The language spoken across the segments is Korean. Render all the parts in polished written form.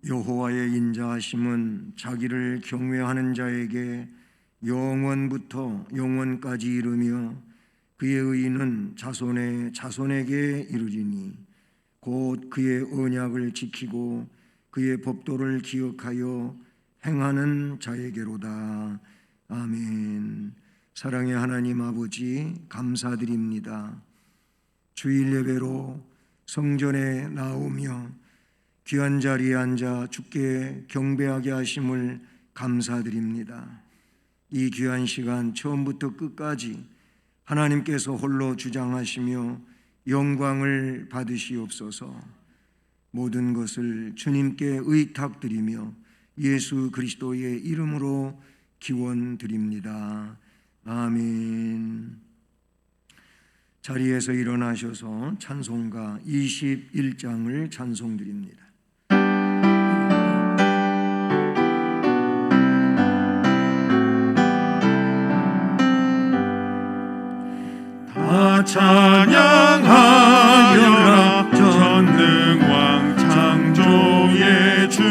여호와의 인자하심은 자기를 경외하는 자에게 영원부터 영원까지 이르며 그의 의인은 자손의 자손에게 이르리니 곧 그의 언약을 지키고 그의 법도를 기억하여 행하는 자에게로다. 아멘. 사랑의 하나님 아버지, 감사드립니다. 주일 예배로 성전에 나오며 귀한 자리에 앉아 주께 경배하게 하심을 감사드립니다. 이 귀한 시간 처음부터 끝까지 하나님께서 홀로 주장하시며 영광을 받으시옵소서. 모든 것을 주님께 의탁드리며 예수 그리스도의 이름으로 기원드립니다. 아멘. 자리에서 일어나셔서 찬송가 21장을 찬송드립니다. 다 찬양하여라 전능왕 창조의 주께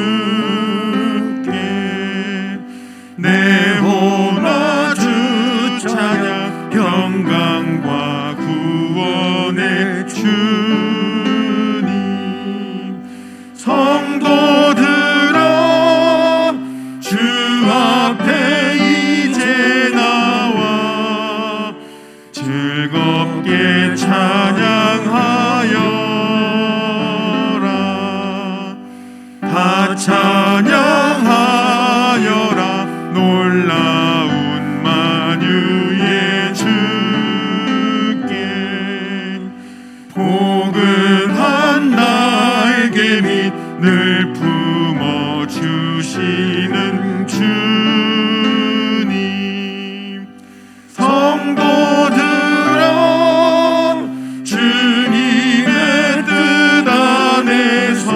내 혼아 주 찬양 영광과 구원의 주님 성도들아 주 앞에 이제 나와 즐겁게 찬양하여라 다 찬양하여라 놀라운 만유의 주께 포근한 날개 밑 늘 품어주시는 주님 성도들아 주님의 뜻 안에서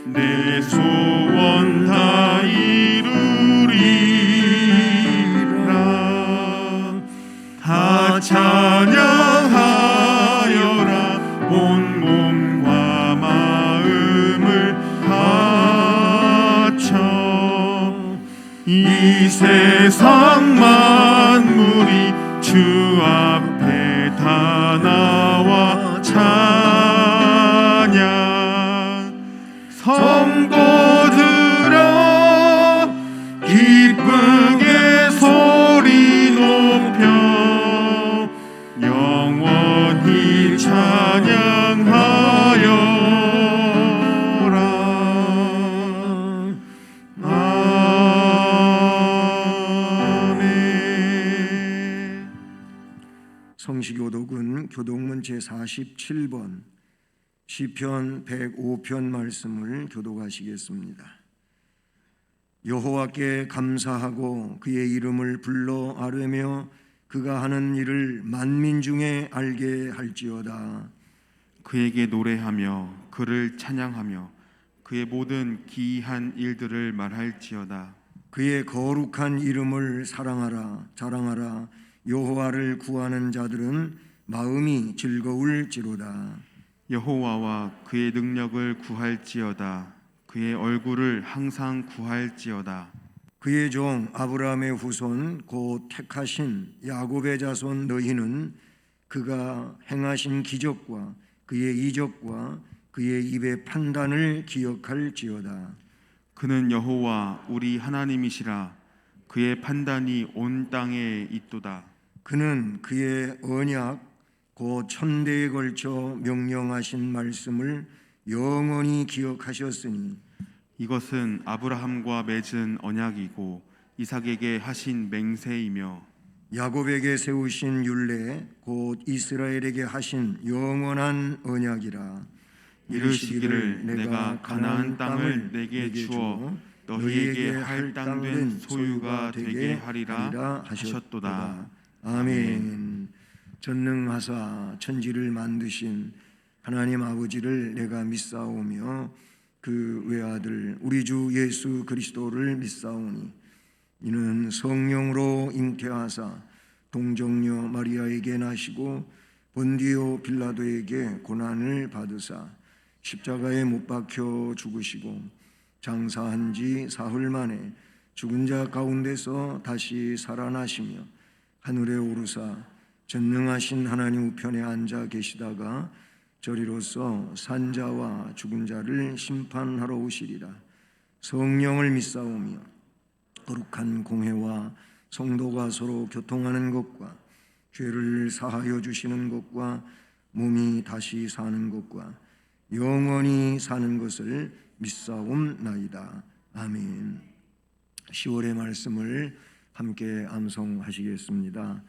내 소원 다 이루리라 다 찬양하여라 온 몸과 마음을 바쳐 이 세상 만물이 주 앞에 다 나와 찬양 성도들아 기쁘게 소리 높여 영원히 찬양하여라 아멘. 성시교독은 교독문 제47번 시편 105편 말씀을 교독하시겠습니다. 여호와께 감사하고 그의 이름을 불러 아뢰며 그가 하는 일을 만민 중에 알게 할지어다. 그에게 노래하며 그를 찬양하며 그의 모든 기이한 일들을 말할지어다. 그의 거룩한 이름을 사랑하라 자랑하라. 여호와를 구하는 자들은 마음이 즐거울지로다. 여호와와 그의 능력을 구할지어다. 그의 얼굴을 항상 구할지어다. 그의 종 아브라함의 후손 곧 택하신 야곱의 자손 너희는 그가 행하신 기적과 그의 이적과 그의 입의 판단을 기억할지어다. 그는 여호와 우리 하나님이시라. 그의 판단이 온 땅에 있도다. 그는 그의 언약 곧 천대에 걸쳐 명령하신 말씀을 영원히 기억하셨으니 이것은 아브라함과 맺은 언약이고 이삭에게 하신 맹세이며 야곱에게 세우신 율례 곧 이스라엘에게 하신 영원한 언약이라. 이르시기를 내가 가나안 땅을 내게 주어 너희에게 할 땅 된 소유가 되게 하리라 하셨도다. 아멘. 전능하사 천지를 만드신 하나님 아버지를 내가 믿사오며 그 외아들 우리 주 예수 그리스도를 믿사오니 이는 성령으로 잉태하사 동정녀 마리아에게 나시고 본디오 빌라도에게 고난을 받으사 십자가에 못 박혀 죽으시고 장사한 지 사흘 만에 죽은 자 가운데서 다시 살아나시며 하늘에 오르사 전능하신 하나님 우편에 앉아 계시다가 저리로서 산자와 죽은 자를 심판하러 오시리라. 성령을 믿사오며 거룩한 공회와 성도가 서로 교통하는 것과 죄를 사하여 주시는 것과 몸이 다시 사는 것과 영원히 사는 것을 믿사옵나이다. 아멘. 10월의 말씀을 함께 암송하시겠습니다.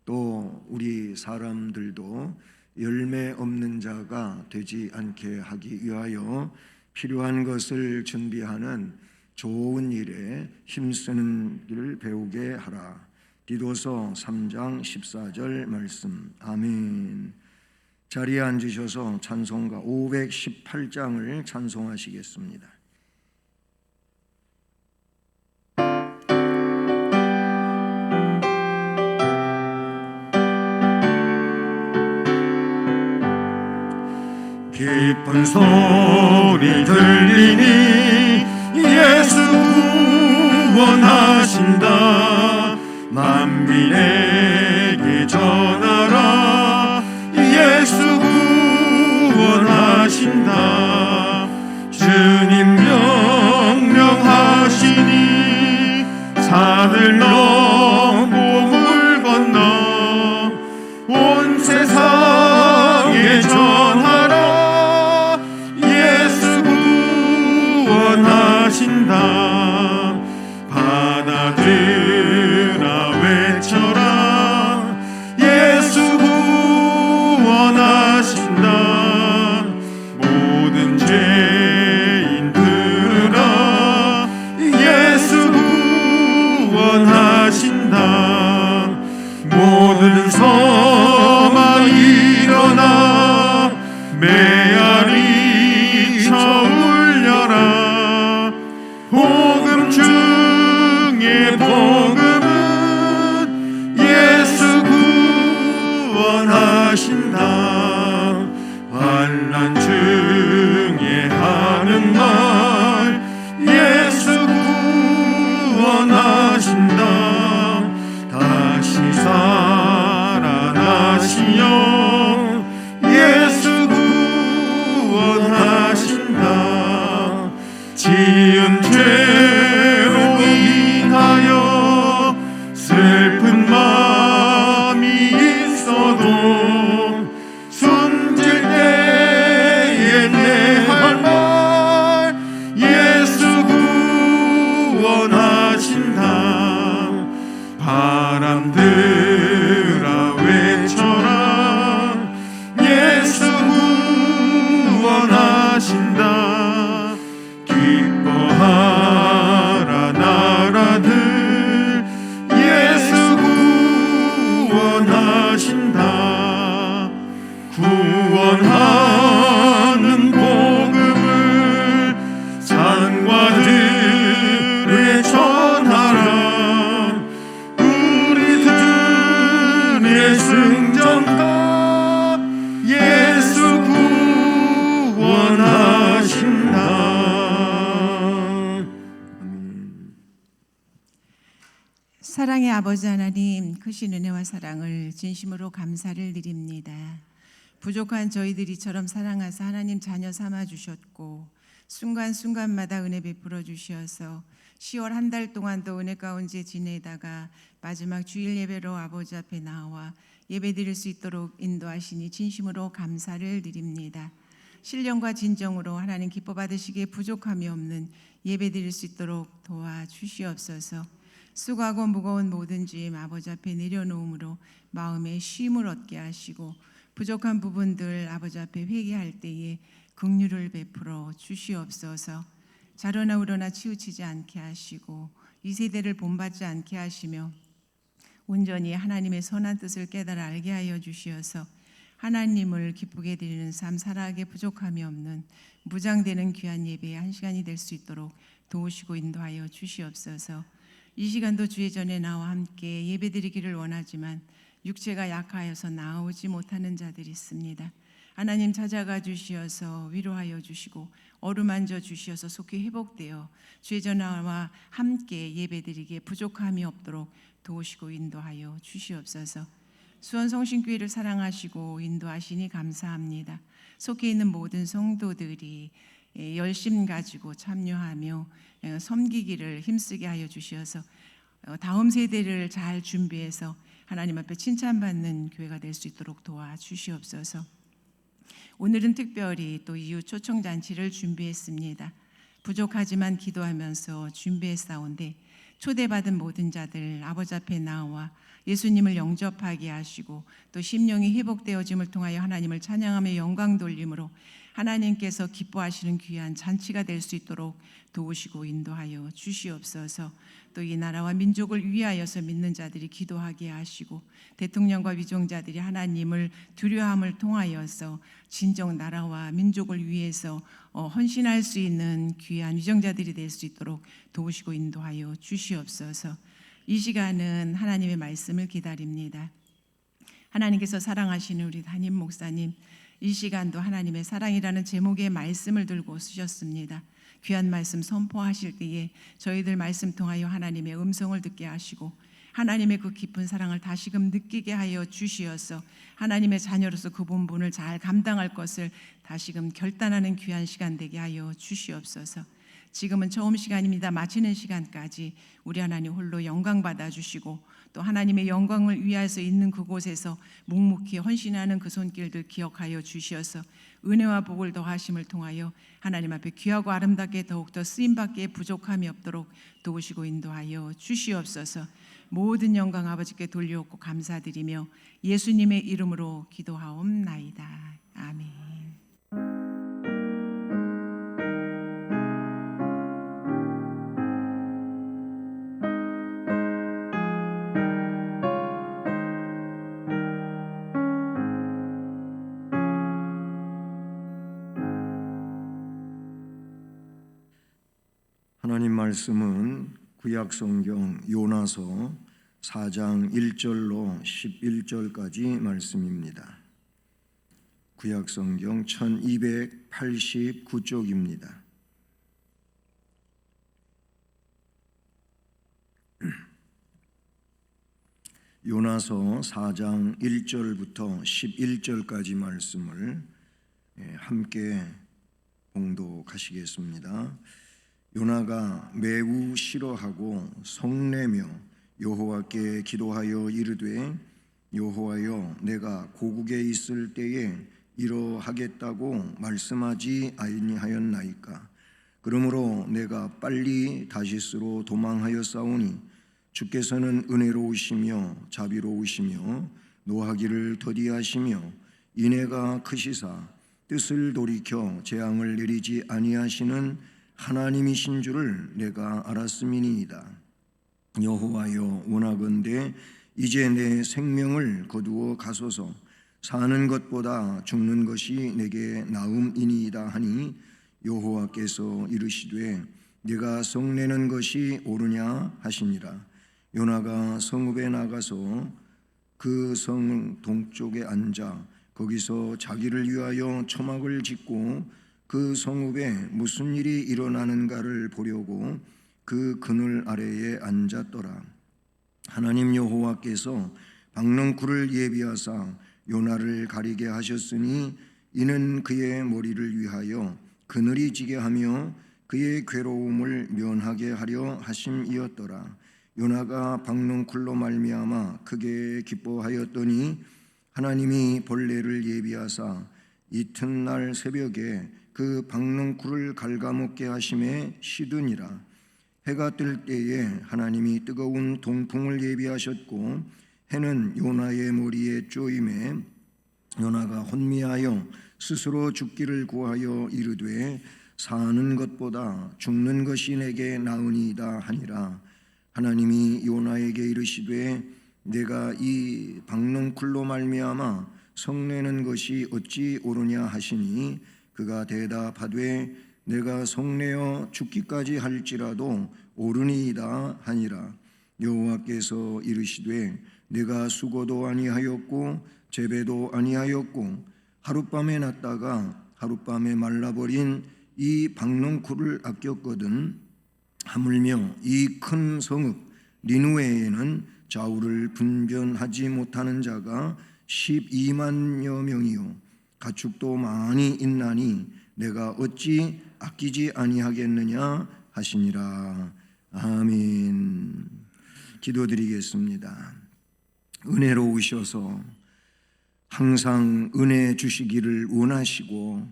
또 우리 사람들도 열매 없는 자가 되지 않게 하기 위하여 필요한 것을 준비하는 좋은 일에 힘쓰는 일을 배우게 하라. 디도서 3장 14절 말씀. 아멘. 자리에 앉으셔서 찬송가 518장을 찬송하시겠습니다. 기쁜 소리 들리니 예수 구원하신다. 만민에게 전하라. 예수 구원하신다. 주님 명령하시니 산을 넘고 물 건너 온 세상에 전하라. 예수 구원하신다. 바다들아 외쳐라. 예수 구원하신다. 모든 죄인들아 예수 구원하신다. 모든 성아 일어나 메아리 쳐 울려라. 복음 중에 복음은 예수 구원하신다. 환난 중에 하는 말 예수 구원하신다. 다시 살아나시어 예수 구원하신다. 지은 죄로 인하여 슬픈 마음이 있어도 숨질 때에 내 할 말 예수 구원하신다. 바람들아 외쳐라. 예수 구원하신다. 기뻐하라 나라들 예수 구원하신다. 구원하는 복음을 산과 들에 전하라. 우리들의 승전가 예수 구원하신다. 사랑의 아버지 하나님, 크신 은혜와 사랑을 진심으로 감사를 드립니다. 부족한 저희들이처럼 사랑하사 하나님 자녀 삼아 주셨고 순간순간마다 은혜 베풀어 주셔서 10월 한 달 동안도 은혜 가운데 지내다가 마지막 주일 예배로 아버지 앞에 나와 예배 드릴 수 있도록 인도하시니 진심으로 감사를 드립니다. 신령과 진정으로 하나님 기뻐 받으시기에 부족함이 없는 예배 드릴 수 있도록 도와주시옵소서. 수고하고 무거운 모든 짐 아버지 앞에 내려놓음으로 마음에 쉼을 얻게 하시고 부족한 부분들 아버지 앞에 회개할 때에 긍휼을 베풀어 주시옵소서. 자로나 우러나 치우치지 않게 하시고 이 세대를 본받지 않게 하시며 온전히 하나님의 선한 뜻을 깨달아 알게 하여 주시어서 하나님을 기쁘게 드리는 삶 살아가게 부족함이 없는 무장되는 귀한 예배의 한 시간이 될 수 있도록 도우시고 인도하여 주시옵소서. 이 시간도 주의 전에 나와 함께 예배드리기를 원하지만 육체가 약하여서 나오지 못하는 자들이 있습니다. 하나님 찾아가 주시어서 위로하여 주시고 어루만져 주시어서 속히 회복되어 주의 전화와 함께 예배드리기에 부족함이 없도록 도우시고 인도하여 주시옵소서. 수원성신교회를 사랑하시고 인도하시니 감사합니다. 속해 있는 모든 성도들이 열심 가지고 참여하며 섬기기를 힘쓰게 하여 주시어서 다음 세대를 잘 준비해서 하나님 앞에 칭찬받는 교회가 될 수 있도록 도와주시옵소서. 오늘은 특별히 또 이웃 초청잔치를 준비했습니다. 부족하지만 기도하면서 준비했사온데 초대받은 모든 자들 아버지 앞에 나와 예수님을 영접하게 하시고 또 심령이 회복되어짐을 통하여 하나님을 찬양하며 영광 돌림으로 하나님께서 기뻐하시는 귀한 잔치가 될 수 있도록 도우시고 인도하여 주시옵소서. 또 이 나라와 민족을 위하여서 믿는 자들이 기도하게 하시고 대통령과 위종자들이 하나님을 두려움을 통하여서 진정 나라와 민족을 위해서 헌신할 수 있는 귀한 위정자들이 될 수 있도록 도우시고 인도하여 주시옵소서. 이 시간은 하나님의 말씀을 기다립니다. 하나님께서 사랑하시는 우리 담임 목사님, 이 시간도 하나님의 사랑이라는 제목의 말씀을 들고 쓰셨습니다. 귀한 말씀 선포하실 때에 저희들 말씀 통하여 하나님의 음성을 듣게 하시고 하나님의 그 깊은 사랑을 다시금 느끼게 하여 주시어서 하나님의 자녀로서 그 본분을 잘 감당할 것을 다시금 결단하는 귀한 시간 되게 하여 주시옵소서. 지금은 처음 시간입니다. 마치는 시간까지 우리 하나님 홀로 영광 받아 주시고 또 하나님의 영광을 위하여서 있는 그곳에서 묵묵히 헌신하는 그 손길들 기억하여 주시어서 은혜와 복을 더하심을 통하여 하나님 앞에 귀하고 아름답게 더욱더 쓰임받기에 부족함이 없도록 도우시고 인도하여 주시옵소서. 모든 영광 아버지께 돌려옵고 감사드리며 예수님의 이름으로 기도하옵나이다. 아멘. 하나님 말씀은 구약성경 요나서 4장 1절로 11절까지 말씀입니다. 구약성경 1289쪽입니다. 요나서 4장 1절부터 11절까지 말씀을 함께 봉독하시겠습니다. 요나가 매우 싫어하고 성내며 여호와께 기도하여 이르되 여호와여 내가 고국에 있을 때에 이러하겠다고 말씀하지 아니하였나이까. 그러므로 내가 빨리 다시스로 도망하였사오니 주께서는 은혜로우시며 자비로우시며 노하기를 더디하시며 인애가 크시사 뜻을 돌이켜 재앙을 내리지 아니하시는 하나님이신 줄을 내가 알았음이니이다. 여호와여 원하건대 이제 내 생명을 거두어 가소서. 사는 것보다 죽는 것이 내게 나음이니이다 하니 여호와께서 이르시되 네가 성내는 것이 옳으냐 하시니라. 요나가 성읍에 나가서 그 성 동쪽에 앉아 거기서 자기를 위하여 초막을 짓고 그 성읍에 무슨 일이 일어나는가를 보려고 그 그늘 아래에 앉았더라. 하나님 여호와께서 박넝쿨을 예비하사 요나를 가리게 하셨으니 이는 그의 머리를 위하여 그늘이 지게 하며 그의 괴로움을 면하게 하려 하심이었더라. 요나가 박넝쿨로 말미암아 크게 기뻐하였더니 하나님이 벌레를 예비하사 이튿날 새벽에 그 박넝쿨을 갉아먹게 하심에 시드니라. 해가 뜰 때에 하나님이 뜨거운 동풍을 예비하셨고 해는 요나의 머리에 쪼임에 요나가 혼미하여 스스로 죽기를 구하여 이르되 사는 것보다 죽는 것이 내게 나으니이다 하니라. 하나님이 요나에게 이르시되 내가 이 박넝쿨로 말미암아 성내는 것이 어찌 옳으냐 하시니 그가 대답하되 내가 성내어 죽기까지 할지라도 옳으니이다 하니라. 여호와께서 이르시되 내가 수고도 아니하였고 재배도 아니하였고 하룻밤에 났다가 하룻밤에 말라버린 이 박넝쿨을 아꼈거든. 하물며 이 큰 성읍 니느웨에는 좌우를 분변하지 못하는 자가 12만여 명이요 가축도 많이 있나니 내가 어찌 아끼지 아니하겠느냐 하시니라. 아멘. 기도드리겠습니다. 은혜로우셔서 항상 은혜 주시기를 원하시고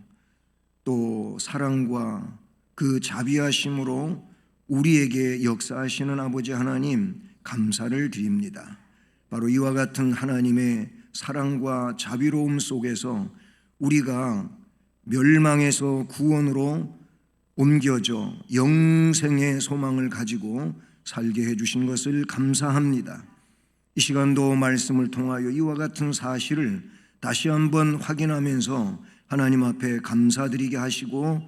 또 사랑과 그 자비하심으로 우리에게 역사하시는 아버지 하나님 감사를 드립니다. 바로 이와 같은 하나님의 사랑과 자비로움 속에서 우리가 멸망에서 구원으로 옮겨져 영생의 소망을 가지고 살게 해주신 것을 감사합니다. 이 시간도 말씀을 통하여 이와 같은 사실을 다시 한번 확인하면서 하나님 앞에 감사드리게 하시고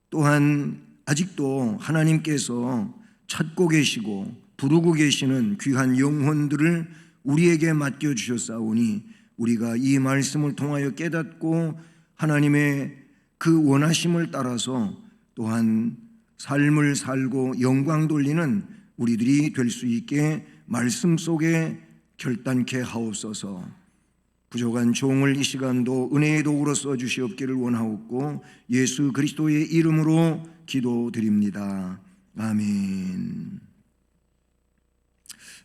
또한 아직도 하나님께서 찾고 계시고 부르고 계시는 귀한 영혼들을 우리에게 맡겨주셨사오니 우리가 이 말씀을 통하여 깨닫고 하나님의 그 원하심을 따라서 또한 삶을 살고 영광 돌리는 우리들이 될 수 있게 말씀 속에 결단케 하옵소서. 부족한 종을 이 시간도 은혜의 도구로 써주시옵기를 원하옵고 예수 그리스도의 이름으로 기도드립니다. 아멘.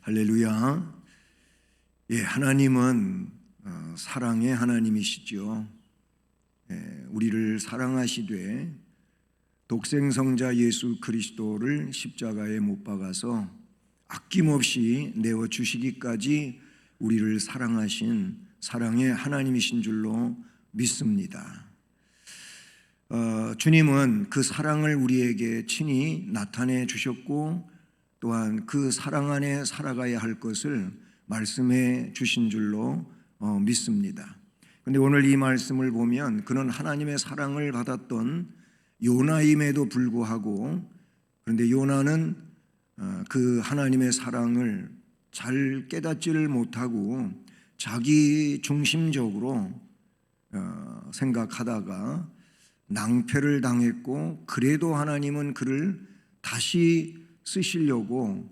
할렐루야. 예, 하나님은 사랑의 하나님이시죠. 우리를 사랑하시되 독생성자 예수 그리스도를 십자가에 못 박아서 아낌없이 내어주시기까지 우리를 사랑하신 사랑의 하나님이신 줄로 믿습니다. 주님은 그 사랑을 우리에게 친히 나타내 주셨고 또한 그 사랑 안에 살아가야 할 것을 말씀해 주신 줄로 믿습니다. 그런데 오늘 이 말씀을 보면 그는 하나님의 사랑을 받았던 요나임에도 불구하고 그런데 요나는 그 하나님의 사랑을 잘 깨닫지를 못하고 자기 중심적으로 생각하다가 낭패를 당했고 그래도 하나님은 그를 다시 쓰시려고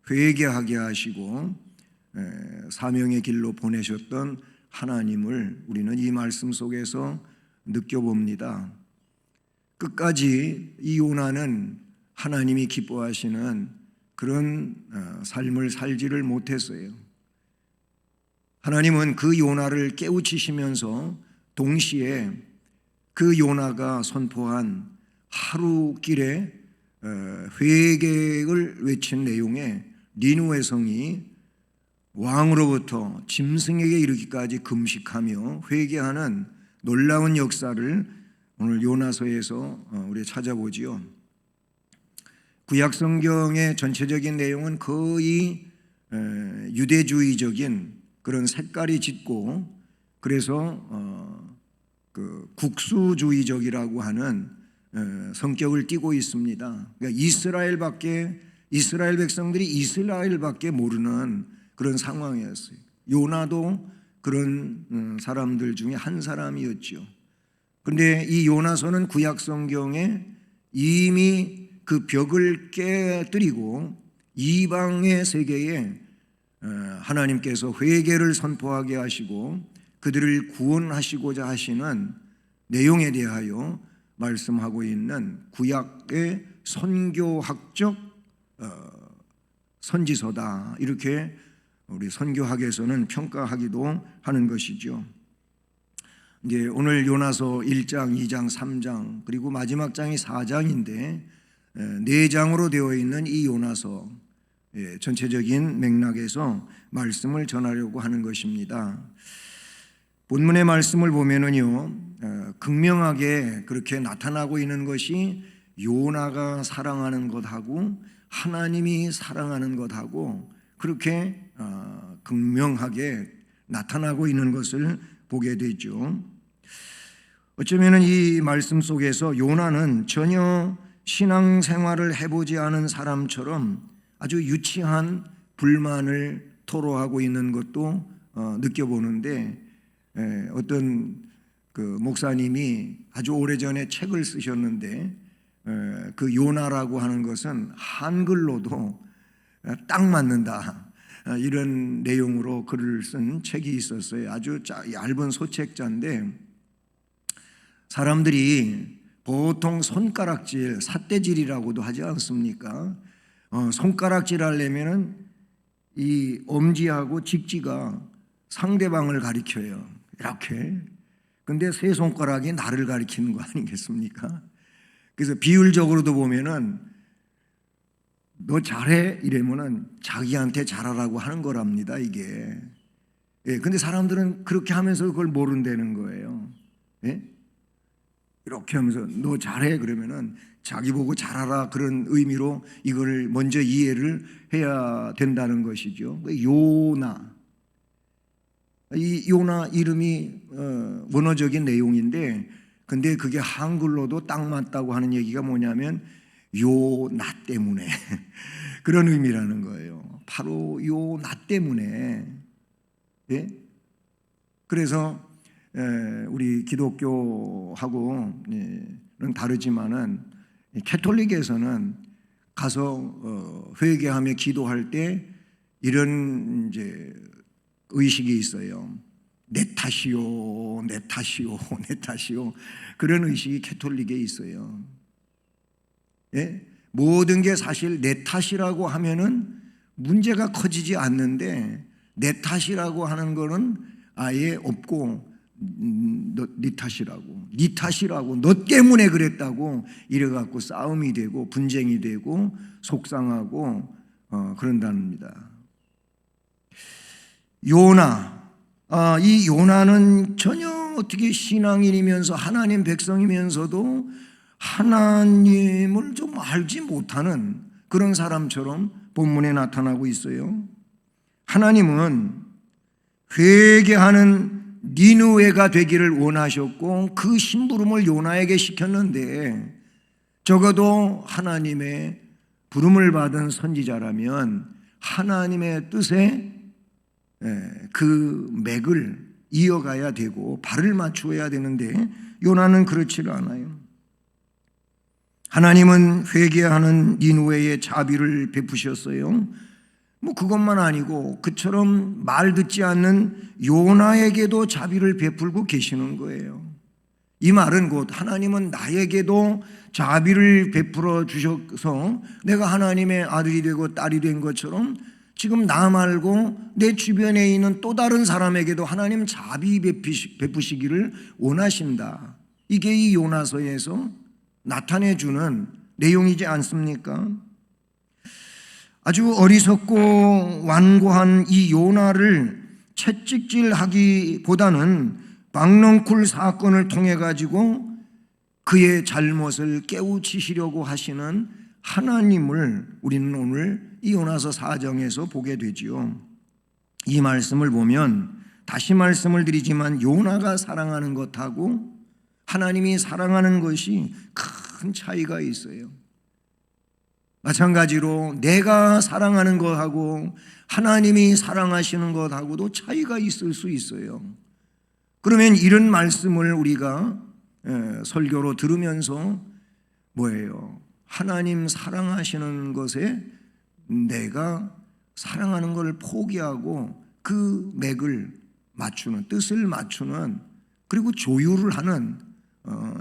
회개하게 하시고 사명의 길로 보내셨던 하나님을 우리는 이 말씀 속에서 느껴봅니다. 끝까지 이 요나는 하나님이 기뻐하시는 그런 삶을 살지를 못했어요. 하나님은 그 요나를 깨우치시면서 동시에 그 요나가 선포한 하루 길에 회개를 외친 내용의 니느웨 성이 왕으로부터 짐승에게 이르기까지 금식하며 회개하는 놀라운 역사를 오늘 요나서에서 우리 찾아보지요. 구약 성경의 전체적인 내용은 거의 유대주의적인 그런 색깔이 짙고 그래서 그 국수주의적이라고 하는 성격을 띠고 있습니다. 그러니까 이스라엘 백성들이 이스라엘밖에 모르는 그런 상황이었어요. 요나도 그런 사람들 중에 한 사람이었죠. 그런데 이 요나서는 구약 성경에 이미 그 벽을 깨뜨리고 이방의 세계에 하나님께서 회개를 선포하게 하시고 그들을 구원하시고자 하시는 내용에 대하여 말씀하고 있는 구약의 선교학적 선지서다, 이렇게 우리 선교학에서는 평가하기도 하는 것이죠. 이제 오늘 요나서 1장, 2장, 3장 그리고 마지막 장이 4장인데 4장으로 되어 있는 이 요나서 전체적인 맥락에서 말씀을 전하려고 하는 것입니다. 본문의 말씀을 보면은요, 극명하게 그렇게 나타나고 있는 것이 요나가 사랑하는 것하고 하나님이 사랑하는 것하고 그렇게 극명하게 나타나고 있는 것을 보게 되죠. 어쩌면 이 말씀 속에서 요나는 전혀 신앙생활을 해보지 않은 사람처럼 아주 유치한 불만을 토로하고 있는 것도 느껴보는데 어떤 그 목사님이 아주 오래전에 책을 쓰셨는데 그 요나라고 하는 것은 한글로도 딱 맞는다, 이런 내용으로 글을 쓴 책이 있었어요. 아주 얇은 소책자인데 사람들이 보통 손가락질, 삿대질이라고도 하지 않습니까? 손가락질 하려면은 이 엄지하고 직지가 상대방을 가리켜요. 이렇게. 근데 세 손가락이 나를 가리키는 거 아니겠습니까? 그래서 비율적으로도 보면은 너 잘해 이러면은 자기한테 잘하라고 하는 거랍니다, 이게. 예, 근데 사람들은 그렇게 하면서 그걸 모른다는 거예요. 예? 이렇게 하면서 너 잘해 그러면은 자기 보고 잘하라, 그런 의미로 이걸 먼저 이해를 해야 된다는 것이죠. 요나, 이 요나 이름이 원어적인 내용인데, 근데 그게 한글로도 딱 맞다고 하는 얘기가 뭐냐면 요 나 때문에 그런 의미라는 거예요. 바로 요 나 때문에. 예? 그래서 우리 기독교하고는 다르지만은 캐톨릭에서는 가서 회개하며 기도할 때 이런 이제 의식이 있어요. 내 탓이요, 내 탓이요, 내 탓이요. 그런 의식이 캐톨릭에 있어요. 예? 모든 게 사실 내 탓이라고 하면은 문제가 커지지 않는데, 내 탓이라고 하는 거는 아예 없고 네 탓이라고, 네 탓이라고, 너 때문에 그랬다고 이래갖고 싸움이 되고 분쟁이 되고 속상하고 그런답니다. 요나, 이 요나는 전혀 어떻게 신앙인이면서 하나님 백성이면서도 하나님을 좀 알지 못하는 그런 사람처럼 본문에 나타나고 있어요. 하나님은 회개하는 니느웨가 되기를 원하셨고 그 심부름을 요나에게 시켰는데, 적어도 하나님의 부름을 받은 선지자라면 하나님의 뜻에 그 맥을 이어가야 되고 발을 맞추어야 되는데 요나는 그렇지를 않아요. 하나님은 회개하는 니느웨에 자비를 베푸셨어요. 뭐 그것만 아니고 그처럼 말 듣지 않는 요나에게도 자비를 베풀고 계시는 거예요. 이 말은 곧 하나님은 나에게도 자비를 베풀어 주셔서 내가 하나님의 아들이 되고 딸이 된 것처럼 지금 나 말고 내 주변에 있는 또 다른 사람에게도 하나님 자비 베푸시기를 원하신다. 이게 이 요나서에서 나타내 주는 내용이지 않습니까? 아주 어리석고 완고한 이 요나를 채찍질하기보다는 박넝쿨 사건을 통해 가지고 그의 잘못을 깨우치시려고 하시는 하나님을 우리는 오늘 이 요나서 4장에서 보게 되지요. 이 말씀을 보면 다시 말씀을 드리지만 요나가 사랑하는 것하고 하나님이 사랑하는 것이 큰 차이가 있어요. 마찬가지로 내가 사랑하는 것하고 하나님이 사랑하시는 것하고도 차이가 있을 수 있어요. 그러면 이런 말씀을 우리가 설교로 들으면서 뭐예요? 하나님 사랑하시는 것에 내가 사랑하는 것을 포기하고 그 맥을 맞추는, 뜻을 맞추는, 그리고 조율을 하는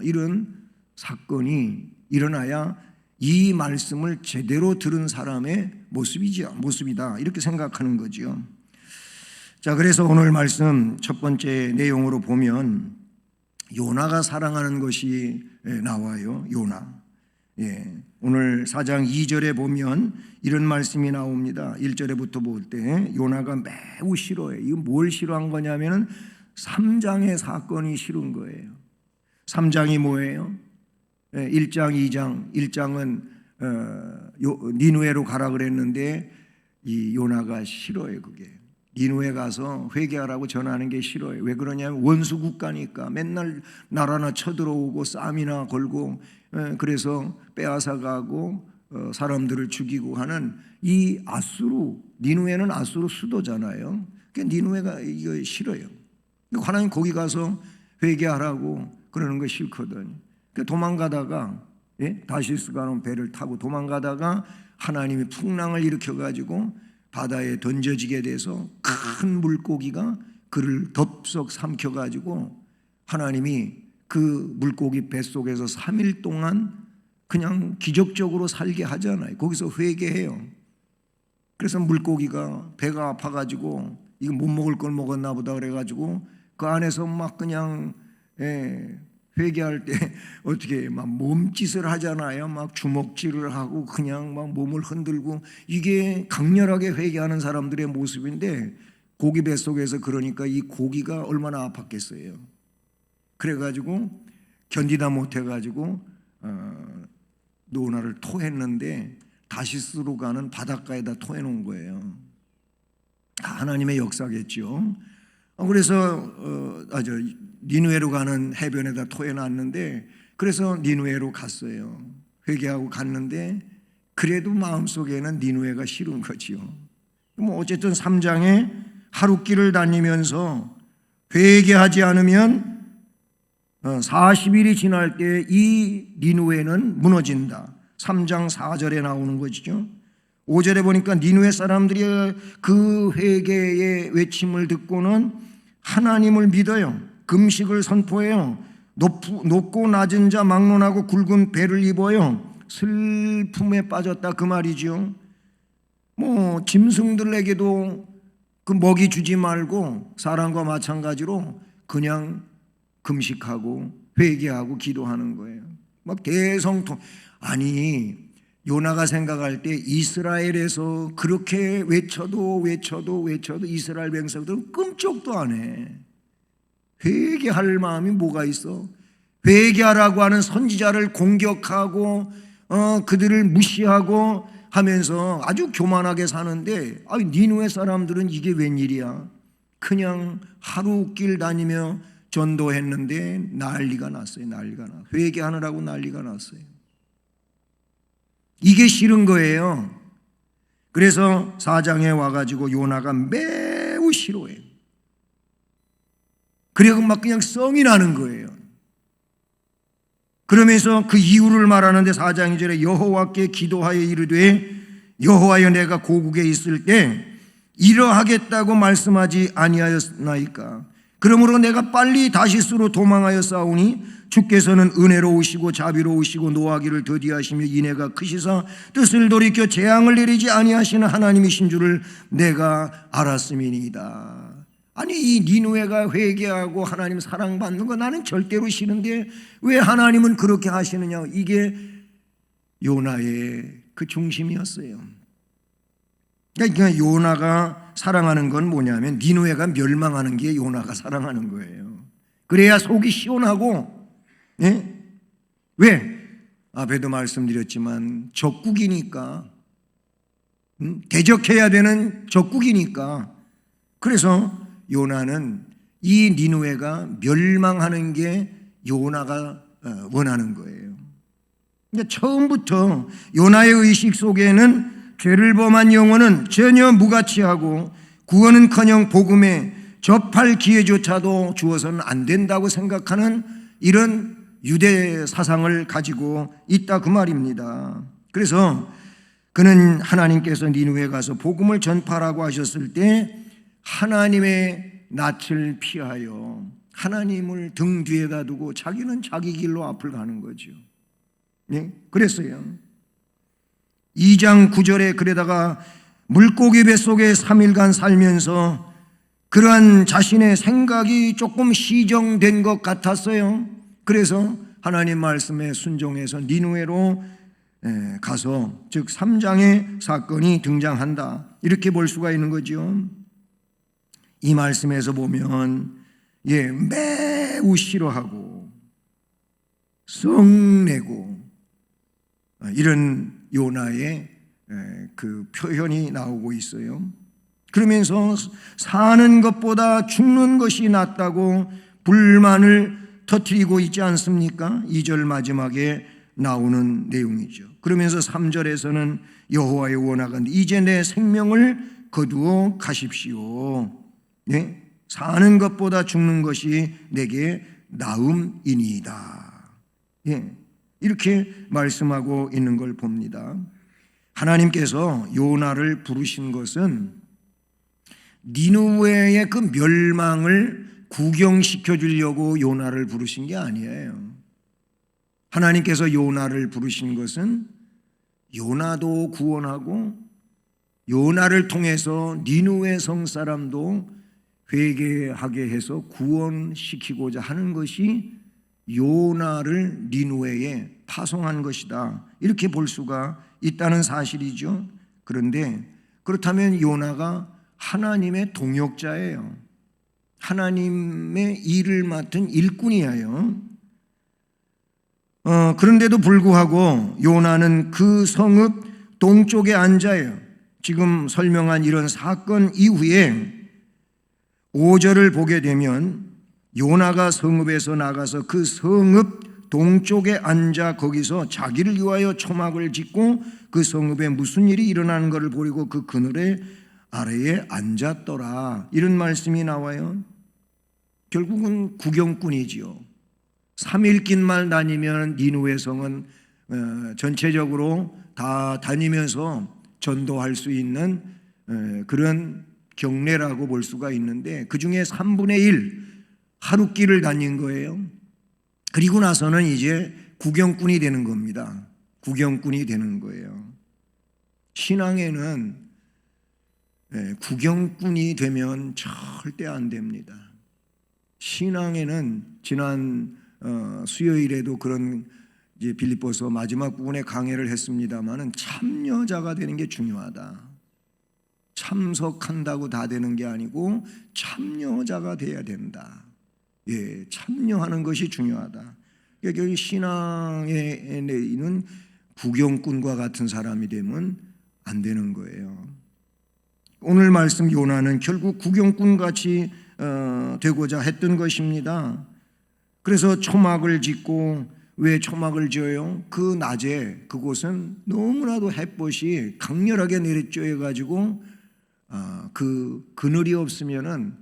이런 사건이 일어나야 이 말씀을 제대로 들은 사람의 모습이다, 이렇게 생각하는 거죠. 자, 그래서 오늘 말씀 첫 번째 내용으로 보면 요나가 사랑하는 것이 나와요. 요나. 예, 오늘 4장 2절에 보면 이런 말씀이 나옵니다. 1절에부터 볼 때 요나가 매우 싫어해요. 이거 뭘 싫어한 거냐면은 3장의 사건이 싫은 거예요. 3장이 뭐예요? 1장, 2장. 1장은 니느웨로 가라 그랬는데 이 요나가 싫어요. 그게 니느웨 가서 회개하라고 전하는 게 싫어요. 왜 그러냐면 원수 국가니까 맨날 나라나 쳐들어오고 싸움이나 걸고 그래서 빼앗아가고 사람들을 죽이고 하는 이 아수르, 니느웨는 아수르 수도잖아요. 그러니까 니느웨가 이거 싫어요. 하나님 거기 가서 회개하라고 그러는 거 싫거든. 그 도망가다가 다시스 가는 배를 타고 도망가다가 하나님이 풍랑을 일으켜가지고 바다에 던져지게 돼서 큰 물고기가 그를 덥석 삼켜가지고 하나님이 그 물고기 뱃속에서 3일 동안 그냥 기적적으로 살게 하잖아요. 거기서 회개해요. 그래서 물고기가 배가 아파가지고 이거 못 먹을 걸 먹었나 보다 그래가지고 그 안에서 막 그냥 회개할 때 어떻게 막 몸짓을 하잖아요. 막 주먹질을 하고 그냥 막 몸을 흔들고, 이게 강렬하게 회개하는 사람들의 모습인데 고기 뱃속에서 그러니까 이 고기가 얼마나 아팠겠어요. 그래가지고 견디다 못해가지고 노나를 토했는데 다시스로 가는 바닷가에다 토해놓은 거예요. 하나님의 역사겠죠. 그래서 니누에로 가는 해변에다 토해놨는데, 그래서 니누에로 갔어요. 회개하고 갔는데 그래도 마음속에는 니누에가 싫은 거지요. 뭐 어쨌든 3장에 하룻길을 다니면서 회개하지 않으면 40일이 지날 때 이 니누에는 무너진다. 3장 4절에 나오는 것이죠. 5절에 보니까 니누에 사람들이 그 회개의 외침을 듣고는 하나님을 믿어요. 금식을 선포해요. 높고 낮은 자 막론하고 굵은 배를 입어요. 슬픔에 빠졌다 그 말이죠. 뭐 짐승들에게도 그 먹이 주지 말고 사람과 마찬가지로 그냥 금식하고 회개하고 기도하는 거예요. 막 대성통. 아니, 요나가 생각할 때 이스라엘에서 그렇게 외쳐도 이스라엘 백성들은 끔찍도 안 해. 회개할 마음이 뭐가 있어? 회개하라고 하는 선지자를 공격하고 그들을 무시하고 하면서 아주 교만하게 사는데, 니누에 사람들은 이게 웬일이야? 그냥 하루길 다니며 전도했는데 난리가 났어요. 난리가 나. 회개하느라고 난리가 났어요. 이게 싫은 거예요. 그래서 4장에 와가지고 요나가 매우 싫어해요. 그리고 막 그냥 성이 나는 거예요. 그러면서 그 이유를 말하는데 4장 2절에 여호와께 기도하여 이르되 여호와여 내가 고국에 있을 때 이러하겠다고 말씀하지 아니하였나이까. 그러므로 내가 빨리 다시스로 도망하여 싸우니 주께서는 은혜로우시고 자비로우시고 노하기를 더디하시며 인애가 크시사 뜻을 돌이켜 재앙을 내리지 아니하시는 하나님이신 줄을 내가 알았음이니이다. 아니, 이 니누에가 회개하고 하나님 사랑받는 거 나는 절대로 싫은데 왜 하나님은 그렇게 하시느냐. 이게 요나의 그 중심이었어요. 그러니까 요나가 사랑하는 건 뭐냐면 니누에가 멸망하는 게 요나가 사랑하는 거예요. 그래야 속이 시원하고, 왜? 앞에도 말씀드렸지만 적국이니까, 대적해야 되는 적국이니까. 그래서 요나는 이 니누에가 멸망하는 게 요나가 원하는 거예요. 그러니까 처음부터 요나의 의식 속에는 죄를 범한 영혼은 전혀 무가치하고 구원은커녕 복음에 접할 기회조차도 주어서는 안 된다고 생각하는 이런 유대 사상을 가지고 있다 그 말입니다. 그래서 그는 하나님께서 니누에 가서 복음을 전파라고 하셨을 때 하나님의 낯을 피하여 하나님을 등 뒤에다 두고 자기는 자기 길로 앞을 가는 거죠. 그랬어요. 2장 9절에 그러다가 물고기 뱃속에 3일간 살면서 그러한 자신의 생각이 조금 시정된 것 같았어요. 그래서 하나님 말씀에 순종해서 니누에로 가서, 즉 3장의 사건이 등장한다, 이렇게 볼 수가 있는 거죠. 이 말씀에서 보면 매우 싫어하고 성내고 이런 요나의 그 표현이 나오고 있어요. 그러면서 사는 것보다 죽는 것이 낫다고 불만을 터뜨리고 있지 않습니까? 2절 마지막에 나오는 내용이죠. 그러면서 3절에서는 여호와의 원하건대 이제 내 생명을 거두어 가십시오. 사는 것보다 죽는 것이 내게 나음이니이다. 예, 이렇게 말씀하고 있는 걸 봅니다. 하나님께서 요나를 부르신 것은 니느웨의 그 멸망을 구경시켜 주려고 요나를 부르신 게 아니에요. 하나님께서 요나를 부르신 것은 요나도 구원하고 요나를 통해서 니느웨 성 사람도 회개하게 해서 구원시키고자 하는 것이 요나를 니느웨에 파송한 것이다. 이렇게 볼 수가 있다는 사실이죠. 그런데 그렇다면 요나가 하나님의 동역자예요. 하나님의 일을 맡은 일꾼이에요. 그런데도 불구하고 요나는 그 성읍 동쪽에 앉아요. 지금 설명한 이런 사건 이후에 5절을 보게 되면 요나가 성읍에서 나가서 그 성읍 동쪽에 앉아 거기서 자기를 위하여 초막을 짓고 그 성읍에 무슨 일이 일어나는 것을 보리고 그 그늘에 아래에 앉았더라. 이런 말씀이 나와요. 결국은 구경꾼이지요. 3일길만 다니면 니느웨 성은 전체적으로 다 다니면서 전도할 수 있는 그런 경례라고 볼 수가 있는데 그 중에 3분의 1 하루길을 다닌 거예요. 그리고 나서는 이제 구경꾼이 되는 겁니다. 구경꾼이 되는 거예요. 신앙에는 구경꾼이 되면 절대 안 됩니다. 신앙에는 지난 수요일에도 그런 이제 빌립보서 마지막 부분에 강해를 했습니다마는 참여자가 되는 게 중요하다. 참석한다고 다 되는 게 아니고 참여자가 돼야 된다. 예, 참여하는 것이 중요하다. 그러니까 신앙에 있는 구경꾼과 같은 사람이 되면 안 되는 거예요. 오늘 말씀 요나는 결국 구경꾼 같이 되고자 했던 것입니다. 그래서 초막을 짓고, 왜 초막을 지어요? 그 낮에 그곳은 너무나도 햇볕이 강렬하게 내리쬐어 가지고 그 그늘이 없으면은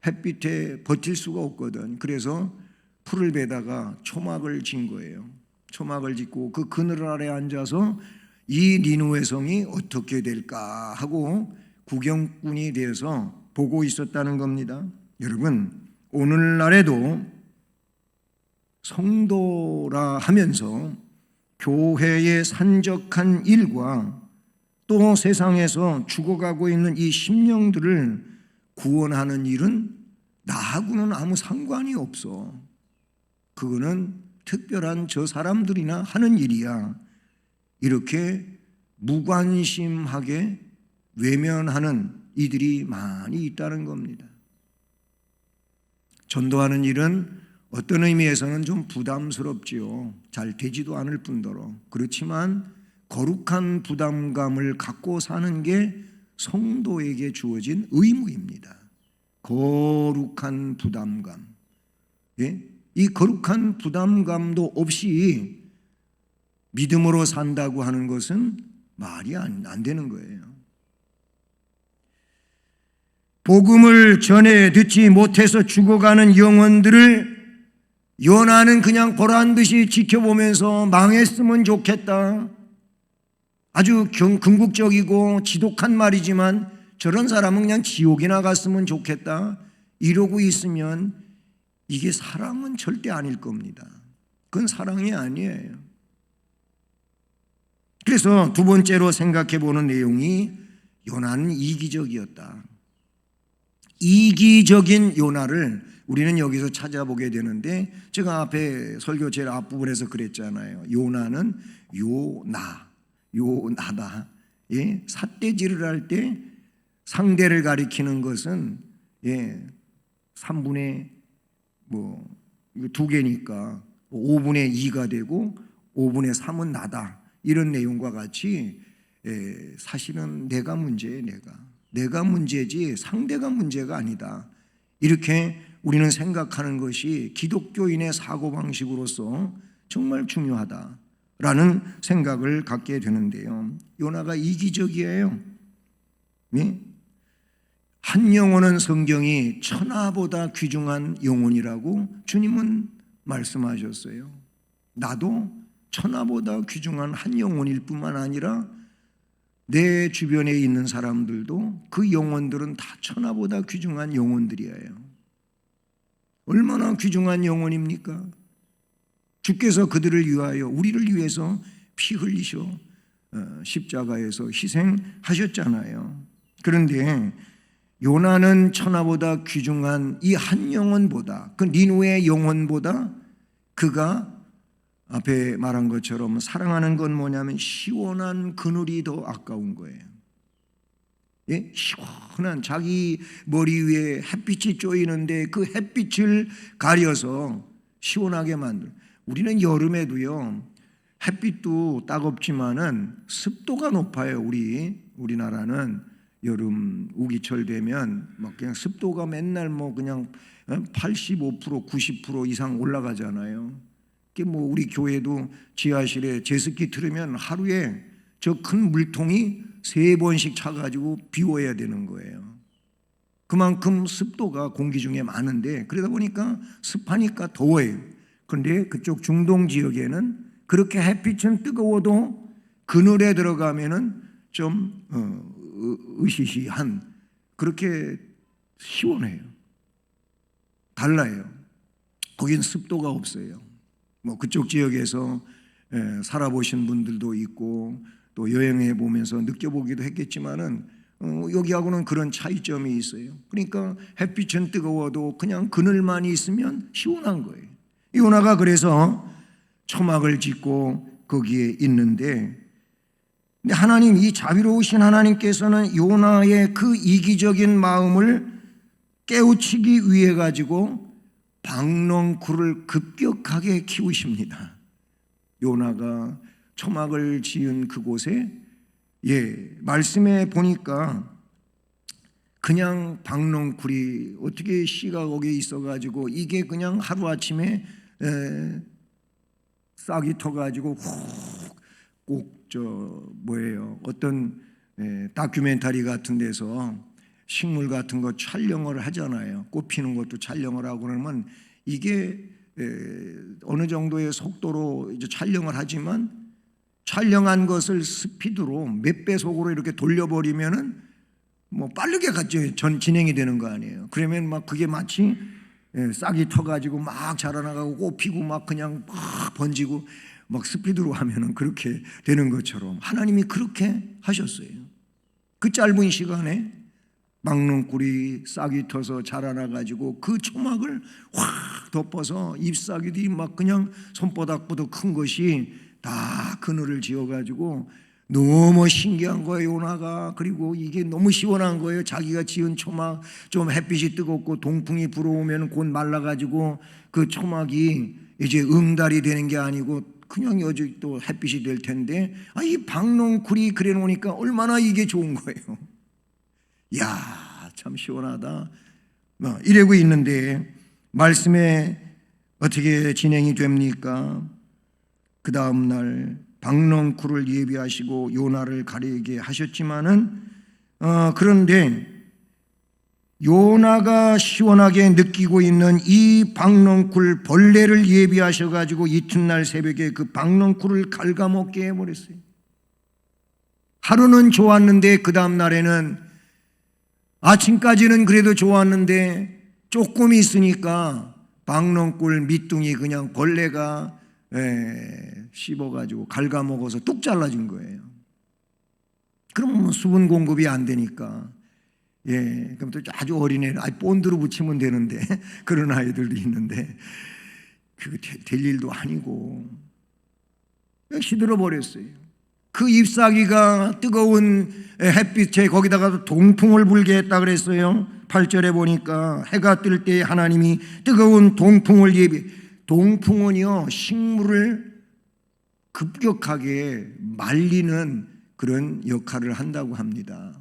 햇빛에 버틸 수가 없거든. 그래서 풀을 베다가 초막을 진 거예요. 초막을 짓고 그 그늘 아래 앉아서 이 니느웨 성이 어떻게 될까 하고 구경꾼이 되어서 보고 있었다는 겁니다. 여러분, 오늘날에도 성도라 하면서 교회의 산적한 일과 또 세상에서 죽어가고 있는 이 심령들을 구원하는 일은 나하고는 아무 상관이 없어. 그거는 특별한 저 사람들이나 하는 일이야. 이렇게 무관심하게 외면하는 이들이 많이 있다는 겁니다. 전도하는 일은 어떤 의미에서는 좀 부담스럽지요. 잘 되지도 않을 뿐더러. 그렇지만 거룩한 부담감을 갖고 사는 게 성도에게 주어진 의무입니다. 거룩한 부담감. 예? 이 거룩한 부담감도 없이 믿음으로 산다고 하는 것은 말이 안 되는 거예요. 복음을 전해 듣지 못해서 죽어가는 영혼들을 요나는 그냥 보란 듯이 지켜보면서 망했으면 좋겠다. 아주 궁극적이고 지독한 말이지만 저런 사람은 그냥 지옥이나 갔으면 좋겠다. 이러고 있으면 이게 사랑은 절대 아닐 겁니다. 그건 사랑이 아니에요. 그래서 두 번째로 생각해 보는 내용이 요나는 이기적이었다. 이기적인 요나를 우리는 여기서 찾아보게 되는데, 제가 앞에 설교 제일 앞부분에서 그랬잖아요. 요나는 요나다. 예? 삿대질을 할 때 상대를 가리키는 것은 3분의 2개니까 5분의 2가 되고 5분의 3은 나다. 이런 내용과 같이 사실은 내가 문제예요. 내가 문제지 상대가 문제가 아니다. 이렇게 우리는 생각하는 것이 기독교인의 사고방식으로서 정말 중요하다라는 생각을 갖게 되는데요. 요나가 이기적이에요. 네? 한 영혼은 성경이 천하보다 귀중한 영혼이라고 주님은 말씀하셨어요. 나도 천하보다 귀중한 한 영혼일 뿐만 아니라 내 주변에 있는 사람들도 그 영혼들은 다 천하보다 귀중한 영혼들이에요. 얼마나 귀중한 영혼입니까? 주께서 그들을 위하여, 우리를 위해서 피 흘리셔 십자가에서 희생하셨잖아요. 그런데 요나는 천하보다 귀중한 이 한 영혼보다, 그 니누의 영혼보다 그가 앞에 말한 것처럼 사랑하는 건 뭐냐면 시원한 그늘이 더 아까운 거예요. 예? 시원한 자기 머리 위에 햇빛이 쪼이는데 그 햇빛을 가려서 시원하게 만들. 우리는 여름에도요, 햇빛도 따갑지만은 습도가 높아요. 우리나라는 여름 우기철 되면 막 그냥 습도가 맨날 뭐 그냥 85%, 90% 이상 올라가잖아요. 뭐 우리 교회도 지하실에 제습기 틀으면 하루에 저 큰 물통이 3번씩 차가지고 비워야 되는 거예요. 그만큼 습도가 공기 중에 많은데, 그러다 보니까 습하니까 더워요. 그런데 그쪽 중동 지역에는 그렇게 햇빛은 뜨거워도 그늘에 들어가면은 좀 으시시한, 그렇게 시원해요. 달라요. 거긴 습도가 없어요. 뭐 그쪽 지역에서 살아보신 분들도 있고 또 여행해 보면서 느껴보기도 했겠지만은 여기하고는 그런 차이점이 있어요. 그러니까 햇빛은 뜨거워도 그냥 그늘만 있으면 시원한 거예요. 요나가 그래서 초막을 짓고 거기에 있는데, 근데 하나님, 이 자비로우신 하나님께서는 요나의 그 이기적인 마음을 깨우치기 위해 가지고 박농쿨을 급격하게 키우십니다. 요나가 초막을 지은 그곳에 말씀에 보니까 그냥 박농쿨이 어떻게 씨가 거기에 있어가지고 이게 그냥 하루아침에 싹이 터가지고 꼭 어떤 다큐멘터리 같은 데서 식물 같은 거 촬영을 하잖아요. 꽃 피는 것도 촬영을 하고 그러면 이게 어느 정도의 속도로 이제 촬영을 하지만 촬영한 것을 스피드로 몇 배속으로 이렇게 돌려버리면은 뭐 빠르게 진행이 되는 거 아니에요. 그러면 막 그게 마치 싹이 터가지고 막 자라나가고 꽃 피고 막 그냥 막 번지고 막 스피드로 하면은 그렇게 되는 것처럼 하나님이 그렇게 하셨어요. 그 짧은 시간에 박농쿨이 싹이 터서 자라나가지고 그 초막을 확 덮어서 잎사귀들이 막 그냥 손바닥보다 큰 것이 다 그늘을 지어가지고 너무 신기한 거예요, 요나가. 그리고 이게 너무 시원한 거예요. 자기가 지은 초막, 좀 햇빛이 뜨겁고 동풍이 불어오면 곧 말라가지고 그 초막이 이제 응달이 되는 게 아니고 그냥 여기 또 햇빛이 될 텐데, 이 박농쿨이 그래 놓으니까 얼마나 이게 좋은 거예요. 야, 참 시원하다. 이러고 있는데 말씀에 어떻게 진행이 됩니까? 그 다음 날 박농쿨을 예비하시고 요나를 가리게 하셨지만은 그런데 요나가 시원하게 느끼고 있는 이 박농쿨 벌레를 예비하셔가지고 이튿날 새벽에 그 박농쿨을 갉아먹게 해버렸어요. 하루는 좋았는데 그 다음 날에는 아침까지는 그래도 좋았는데 조금 있으니까 박농쿨 밑둥이 그냥 벌레가 씹어가지고 갉아먹어서 뚝 잘라진 거예요. 그러면 수분 공급이 안 되니까 그럼 또 아주 어린애는 본드로 붙이면 되는데 그런 아이들도 있는데 그게 될 일도 아니고 시들어 버렸어요. 그 잎사귀가 뜨거운 햇빛에 거기다가 동풍을 불게 했다 그랬어요. 8절에 보니까 해가 뜰 때 하나님이 뜨거운 동풍을 동풍은요 식물을 급격하게 말리는 그런 역할을 한다고 합니다.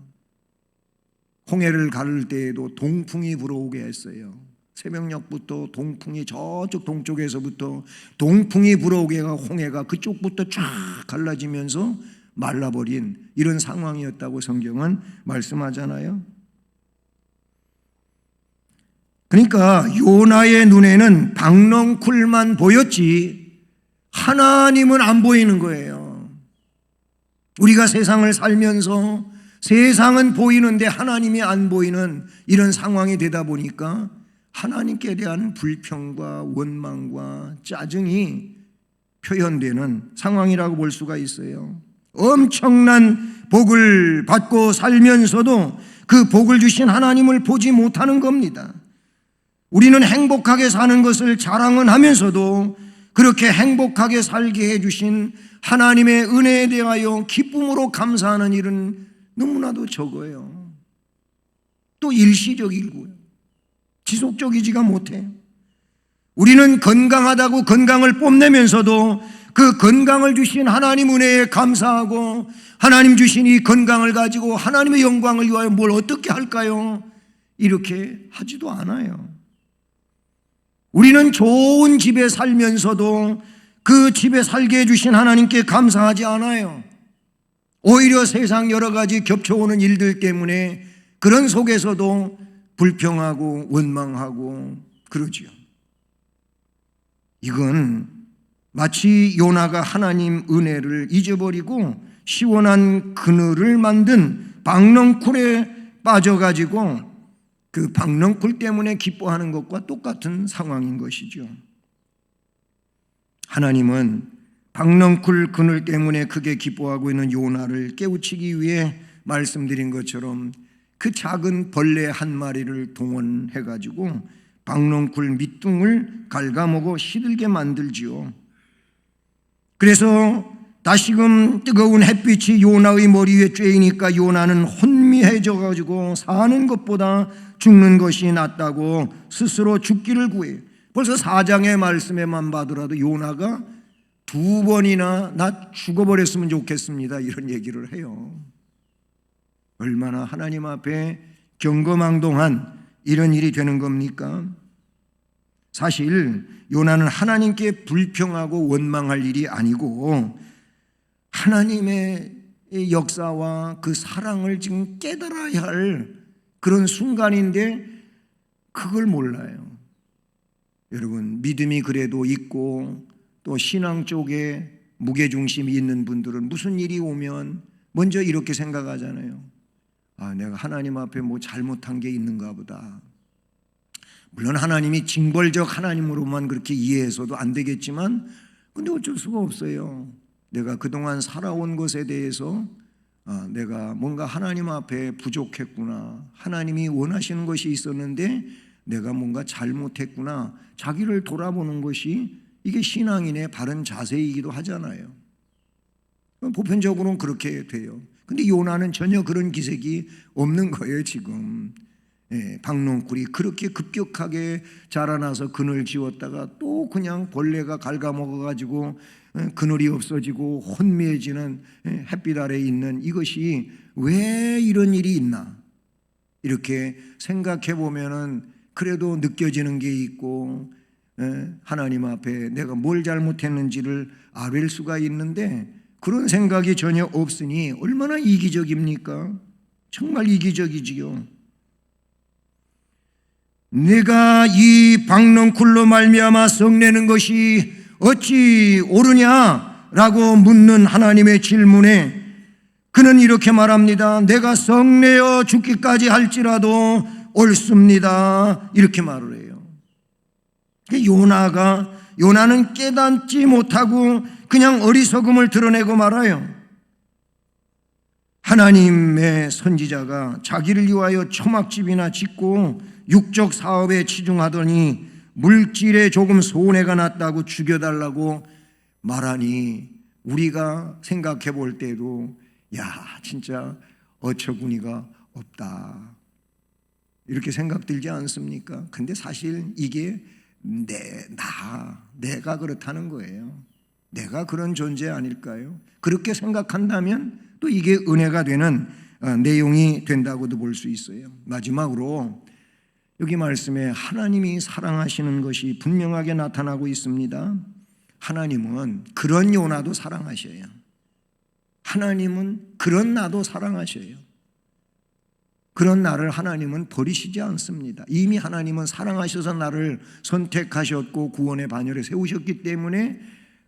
홍해를 가를 때에도 동풍이 불어오게 했어요. 새벽녘부터 동풍이 저쪽 동쪽에서부터 동풍이 불어오게 해가 홍해가 그쪽부터 쫙 갈라지면서 말라버린 이런 상황이었다고 성경은 말씀하잖아요. 그러니까 요나의 눈에는 박넝쿨만 보였지 하나님은 안 보이는 거예요. 우리가 세상을 살면서 세상은 보이는데 하나님이 안 보이는 이런 상황이 되다 보니까 하나님께 대한 불평과 원망과 짜증이 표현되는 상황이라고 볼 수가 있어요. 엄청난 복을 받고 살면서도 그 복을 주신 하나님을 보지 못하는 겁니다. 우리는 행복하게 사는 것을 자랑은 하면서도 그렇게 행복하게 살게 해주신 하나님의 은혜에 대하여 기쁨으로 감사하는 일은 너무나도 적어요. 또 일시적이고요. 지속적이지가 못해요. 우리는 건강하다고 건강을 뽐내면서도 그 건강을 주신 하나님 은혜에 감사하고 하나님 주신 이 건강을 가지고 하나님의 영광을 위하여 뭘 어떻게 할까요? 이렇게 하지도 않아요. 우리는 좋은 집에 살면서도 그 집에 살게 해주신 하나님께 감사하지 않아요. 오히려 세상 여러 가지 겹쳐오는 일들 때문에 그런 속에서도 불평하고 원망하고 그러지요. 이건 마치 요나가 하나님 은혜를 잊어버리고 시원한 그늘을 만든 박넝쿨에 빠져가지고 그 박넝쿨 때문에 기뻐하는 것과 똑같은 상황인 것이죠. 하나님은 박넝쿨 그늘 때문에 크게 기뻐하고 있는 요나를 깨우치기 위해 말씀드린 것처럼 그 작은 벌레 한 마리를 동원해가지고 박넝쿨 밑둥을 갉아먹어 시들게 만들지요. 그래서 다시금 뜨거운 햇빛이 요나의 머리 위에 쬐이니까 요나는 혼미해져가지고 사는 것보다 죽는 것이 낫다고 스스로 죽기를 구해요. 벌써 4장의 말씀에만 봐더라도 요나가 2번이나 나 죽어버렸으면 좋겠습니다 이런 얘기를 해요. 얼마나 하나님 앞에 경거망동한 이런 일이 되는 겁니까? 사실 요나는 하나님께 불평하고 원망할 일이 아니고 하나님의 역사와 그 사랑을 지금 깨달아야 할 그런 순간인데 그걸 몰라요. 여러분, 믿음이 그래도 있고 또 신앙 쪽에 무게중심이 있는 분들은 무슨 일이 오면 먼저 이렇게 생각하잖아요. 아, 내가 하나님 앞에 뭐 잘못한 게 있는가 보다. 물론 하나님이 징벌적 하나님으로만 그렇게 이해해서도 안 되겠지만 근데 어쩔 수가 없어요. 내가 그동안 살아온 것에 대해서 내가 뭔가 하나님 앞에 부족했구나, 하나님이 원하시는 것이 있었는데 내가 뭔가 잘못했구나, 자기를 돌아보는 것이 이게 신앙인의 바른 자세이기도 하잖아요. 보편적으로는 그렇게 돼요. 근데 요나는 전혀 그런 기색이 없는 거예요. 지금 박넝쿨이 그렇게 급격하게 자라나서 그늘 지웠다가 또 그냥 벌레가 갉아먹어가지고 그늘이 없어지고 혼미해지는 햇빛 아래에 있는 이것이 왜 이런 일이 있나 이렇게 생각해 보면은 그래도 느껴지는 게 있고 하나님 앞에 내가 뭘 잘못했는지를 알을 수가 있는데 그런 생각이 전혀 없으니 얼마나 이기적입니까? 정말 이기적이지요. 내가 이 박넝쿨로 말미암아 성내는 것이 어찌 옳으냐라고 묻는 하나님의 질문에 그는 이렇게 말합니다. 내가 성내어 죽기까지 할지라도 옳습니다. 이렇게 말을 해요. 요나는 깨닫지 못하고 그냥 어리석음을 드러내고 말아요. 하나님의 선지자가 자기를 위하여 초막집이나 짓고 육적 사업에 치중하더니 물질에 조금 손해가 났다고 죽여달라고 말하니 우리가 생각해 볼 때도 야 진짜 어처구니가 없다 이렇게 생각 들지 않습니까? 근데 사실 이게 내가 그렇다는 거예요. 내가 그런 존재 아닐까요? 그렇게 생각한다면 또 이게 은혜가 되는 내용이 된다고도 볼 수 있어요. 마지막으로 여기 말씀에 하나님이 사랑하시는 것이 분명하게 나타나고 있습니다. 하나님은 그런 요나도 사랑하셔요. 하나님은 그런 나도 사랑하셔요. 그런 나를 하나님은 버리시지 않습니다. 이미 하나님은 사랑하셔서 나를 선택하셨고 구원의 반열에 세우셨기 때문에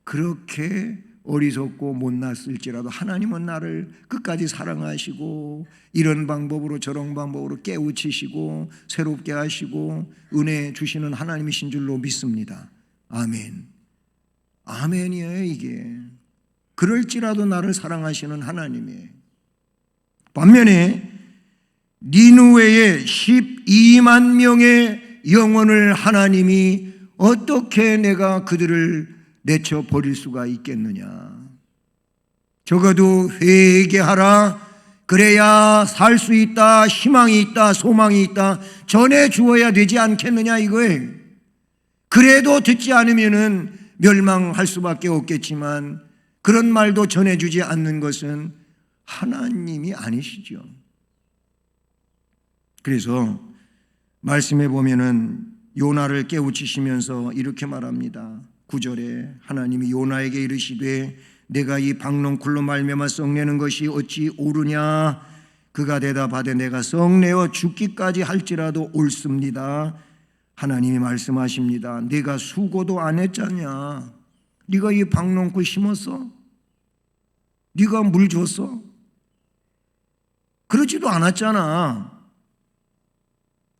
그렇게 어리석고 못났을지라도 하나님은 나를 끝까지 사랑하시고 이런 방법으로 저런 방법으로 깨우치시고 새롭게 하시고 은혜 주시는 하나님이신 줄로 믿습니다. 아멘. 아멘이에요 이게. 그럴지라도 나를 사랑하시는 하나님이에요. 반면에 니느웨의 12만 명의 영혼을 하나님이 어떻게 내가 그들을 내쳐 버릴 수가 있겠느냐. 적어도 회개하라. 그래야 살 수 있다. 희망이 있다. 소망이 있다. 전해 주어야 되지 않겠느냐 이거예요. 그래도 듣지 않으면은 멸망할 수밖에 없겠지만 그런 말도 전해주지 않는 것은 하나님이 아니시죠. 그래서 말씀해 보면은 요나를 깨우치시면서 이렇게 말합니다. 9절에 하나님이 요나에게 이르시되 내가 이 박농쿨로 말미암아 썩내는 것이 어찌 옳으냐. 그가 대답하되 내가 썩내어 죽기까지 할지라도 옳습니다. 하나님이 말씀하십니다. 네가 수고도 안 했잖냐. 네가 이 박농쿨 심었어? 네가 물 줬어? 그러지도 않았잖아.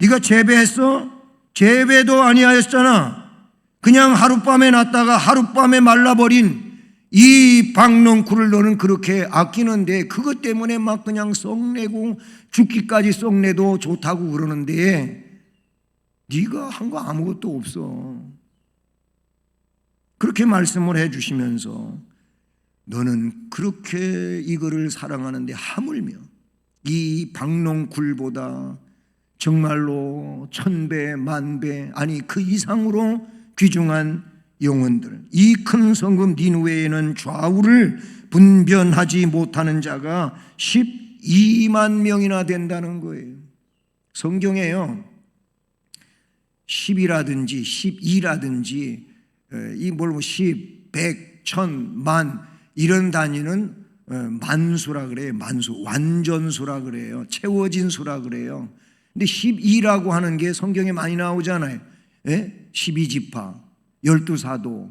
네가 재배했어? 재배도 아니하였잖아. 그냥 하룻밤에 났다가 하룻밤에 말라버린 이 박농쿨을 너는 그렇게 아끼는데 그것 때문에 막 그냥 썩내고 죽기까지 썩내도 좋다고 그러는데 네가 한 거 아무것도 없어. 그렇게 말씀을 해주시면서 너는 그렇게 이거를 사랑하는데 하물며 이 박농쿨보다 정말로 1000배, 10,000배 아니 그 이상으로 귀중한 영혼들, 이 큰 성읍 니느웨에는 좌우를 분변하지 못하는 자가 12만 명이나 된다는 거예요. 성경에요 10이라든지 12라든지 이 뭘 10, 100, 1000, 만 이런 단위는 만수라 그래요. 만수, 완전수라 그래요. 채워진 수라 그래요. 근데 12라고 하는 게 성경에 많이 나오잖아요. 12지파, 12사도,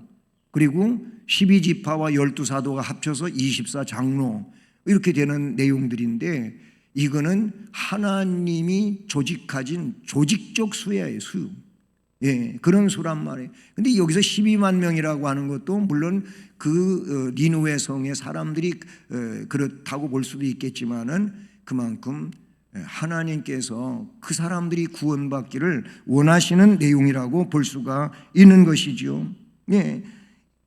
그리고 12지파와 12사도가 합쳐서 24장로 이렇게 되는 내용들인데 이거는 하나님이 조직하진 조직적 수예요. 수. 그런 수란 말이에요. 근데 여기서 12만 명이라고 하는 것도 물론 그 니느웨 성의 사람들이 그렇다고 볼 수도 있겠지만은 그만큼 하나님께서 그 사람들이 구원받기를 원하시는 내용이라고 볼 수가 있는 것이지요.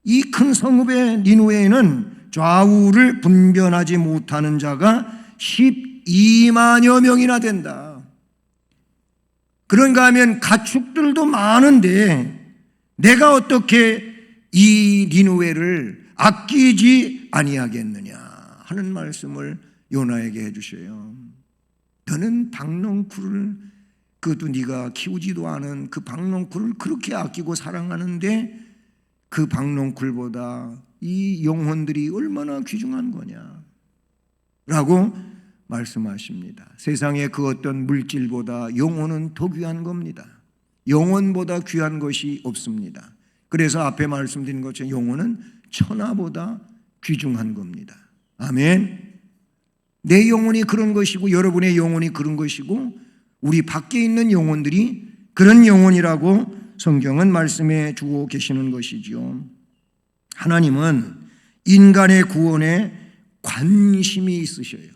이 큰 성읍의 니느웨에는 좌우를 분변하지 못하는 자가 12만여 명이나 된다. 그런가 하면 가축들도 많은데 내가 어떻게 이 니느웨를 아끼지 아니하겠느냐 하는 말씀을 요나에게 해주셔요. 너는 박농쿨을 그것도 네가 키우지도 않은 그 박농쿨을 그렇게 아끼고 사랑하는데 그 박농쿨보다 이 영혼들이 얼마나 귀중한 거냐 라고 말씀하십니다. 세상의 그 어떤 물질보다 영혼은 더 귀한 겁니다. 영혼보다 귀한 것이 없습니다. 그래서 앞에 말씀드린 것처럼 영혼은 천하보다 귀중한 겁니다. 아멘. 내 영혼이 그런 것이고 여러분의 영혼이 그런 것이고 우리 밖에 있는 영혼들이 그런 영혼이라고 성경은 말씀해 주고 계시는 것이지요. 하나님은 인간의 구원에 관심이 있으셔요.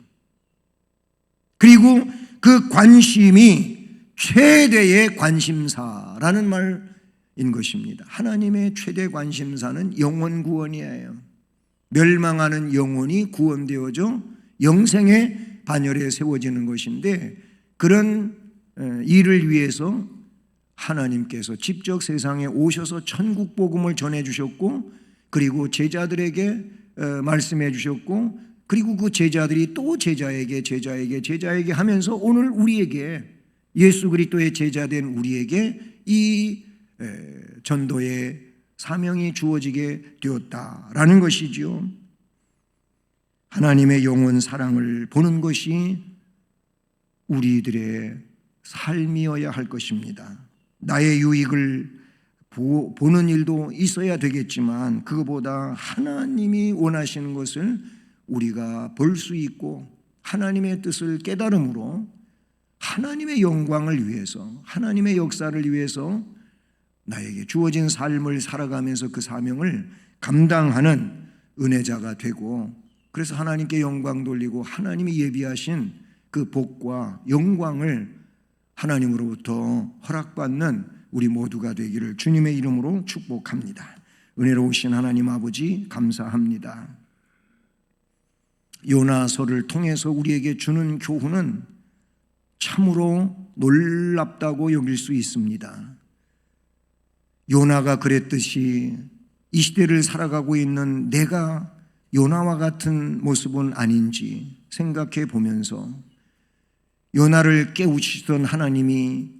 그리고 그 관심이 최대의 관심사라는 말인 것입니다. 하나님의 최대 관심사는 영혼 구원이에요. 멸망하는 영혼이 구원되어져 영생의 반열에 세워지는 것인데 그런 일을 위해서 하나님께서 직접 세상에 오셔서 천국 복음을 전해 주셨고 그리고 제자들에게 말씀해 주셨고 그리고 그 제자들이 또 제자에게 하면서 오늘 우리에게 예수 그리스도의 제자된 우리에게 이 전도의 사명이 주어지게 되었다라는 것이지요. 하나님의 영원 사랑을 보는 것이 우리들의 삶이어야 할 것입니다. 나의 유익을 보는 일도 있어야 되겠지만 그것보다 하나님이 원하시는 것을 우리가 볼 수 있고 하나님의 뜻을 깨달음으로 하나님의 영광을 위해서, 하나님의 역사를 위해서 나에게 주어진 삶을 살아가면서 그 사명을 감당하는 은혜자가 되고, 그래서 하나님께 영광 돌리고 하나님이 예비하신 그 복과 영광을 하나님으로부터 허락받는 우리 모두가 되기를 주님의 이름으로 축복합니다. 은혜로우신 하나님 아버지 감사합니다. 요나서를 통해서 우리에게 주는 교훈은 참으로 놀랍다고 여길 수 있습니다. 요나가 그랬듯이 이 시대를 살아가고 있는 내가 요나와 같은 모습은 아닌지 생각해 보면서 요나를 깨우치시던 하나님이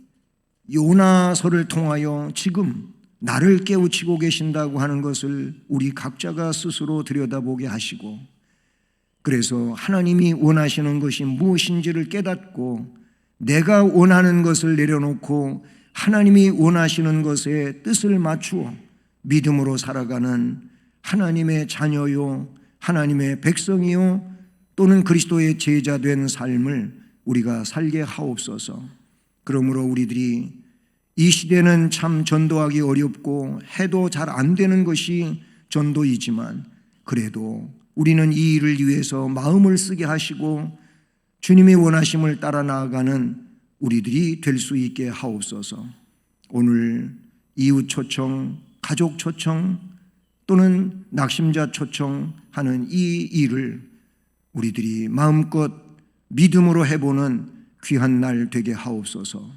요나서를 통하여 지금 나를 깨우치고 계신다고 하는 것을 우리 각자가 스스로 들여다보게 하시고, 그래서 하나님이 원하시는 것이 무엇인지를 깨닫고 내가 원하는 것을 내려놓고 하나님이 원하시는 것에 뜻을 맞추어 믿음으로 살아가는 하나님의 자녀요, 하나님의 백성이요, 또는 그리스도의 제자 된 삶을 우리가 살게 하옵소서. 그러므로 우리들이 이 시대는 참 전도하기 어렵고 해도 잘 안 되는 것이 전도이지만 그래도 우리는 이 일을 위해서 마음을 쓰게 하시고 주님의 원하심을 따라 나아가는 우리들이 될 수 있게 하옵소서. 오늘 이웃 초청, 가족 초청 또는 낙심자 초청하는 이 일을 우리들이 마음껏 믿음으로 해보는 귀한 날 되게 하옵소서.